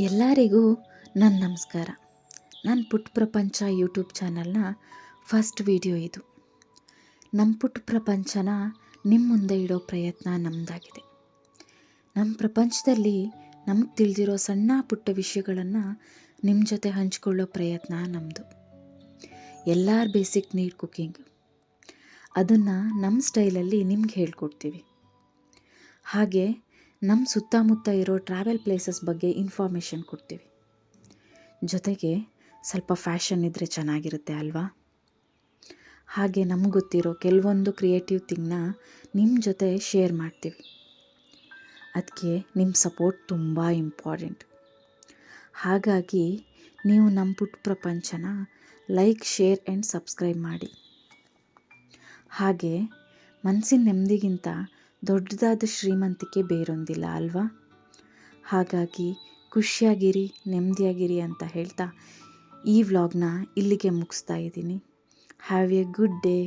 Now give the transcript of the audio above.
ಎಲ್ಲರಿಗೂ ನನ್ನ ನಮಸ್ಕಾರ. ನನ್ನ ಪುಟ್ಟ ಪ್ರಪಂಚ ಯೂಟ್ಯೂಬ್ ಚಾನಲ್ನ ಫಸ್ಟ್ ವಿಡಿಯೋ ಇದು. ನಮ್ಮ ಪುಟ್ಟ ಪ್ರಪಂಚನ ನಿಮ್ಮ ಮುಂದೆ ಇಡೋ ಪ್ರಯತ್ನ ನಮ್ಮದಾಗಿದೆ. ನಮ್ಮ ಪ್ರಪಂಚದಲ್ಲಿ ನಮಗೆ ತಿಳಿದಿರೋ ಸಣ್ಣ ಪುಟ್ಟ ವಿಷಯಗಳನ್ನು ನಿಮ್ಮ ಜೊತೆ ಹಂಚಿಕೊಳ್ಳೋ ಪ್ರಯತ್ನ ನಮ್ಮದು. ಎಲ್ಲರ ಬೇಸಿಕ್ ನೀಡ್ ಕುಕ್ಕಿಂಗ್, ಅದನ್ನು ನಮ್ಮ ಸ್ಟೈಲಲ್ಲಿ ನಿಮ್ಗೆ ಹೇಳ್ಕೊಡ್ತೀವಿ. ಹಾಗೆ ನಮ್ಮ ಸುತ್ತಮುತ್ತ ಇರೋ ಟ್ರಾವೆಲ್ ಪ್ಲೇಸಸ್ ಬಗ್ಗೆ ಇನ್ಫಾರ್ಮೇಷನ್ ಕೊಡ್ತೀವಿ. ಜೊತೆಗೆ ಸ್ವಲ್ಪ ಫ್ಯಾಷನ್ ಇದ್ದರೆ ಚೆನ್ನಾಗಿರುತ್ತೆ ಅಲ್ವಾ? ಹಾಗೆ ನಮ್ಗೆ ಗೊತ್ತಿರೋ ಕೆಲವೊಂದು ಕ್ರಿಯೇಟಿವ್ ಥಿಂಗ್ನ ನಿಮ್ಮ ಜೊತೆ ಶೇರ್ ಮಾಡ್ತೀವಿ. ಅದಕ್ಕೆ ನಿಮ್ಮ ಸಪೋರ್ಟ್ ತುಂಬ ಇಂಪಾರ್ಟೆಂಟ್. ಹಾಗಾಗಿ ನೀವು ನಮ್ಮ ಪುಟ್ಟ ಪ್ರಪಂಚನ ಲೈಕ್, ಶೇರ್ ಆ್ಯಂಡ್ ಸಬ್ಸ್ಕ್ರೈಬ್ ಮಾಡಿ. ಹಾಗೆ ಮನಸ್ಸಿನ ನೆಮ್ಮದಿಗಿಂತ ದೊಡ್ಡದಾದ ಶ್ರೀಮಂತಿಕೆ ಬೇರೊಂದಿಲ್ಲ ಅಲ್ವಾ? ಹಾಗಾಗಿ ಖುಷಿಯಾಗಿರಿ, ನೆಮ್ಮದಿಯಾಗಿರಿ ಅಂತ ಹೇಳ್ತಾ ಈ ವ್ಲಾಗ್ನ ಇಲ್ಲಿಗೆ ಮುಗಿಸ್ತಾ ಇದ್ದೀನಿ. Have A good day.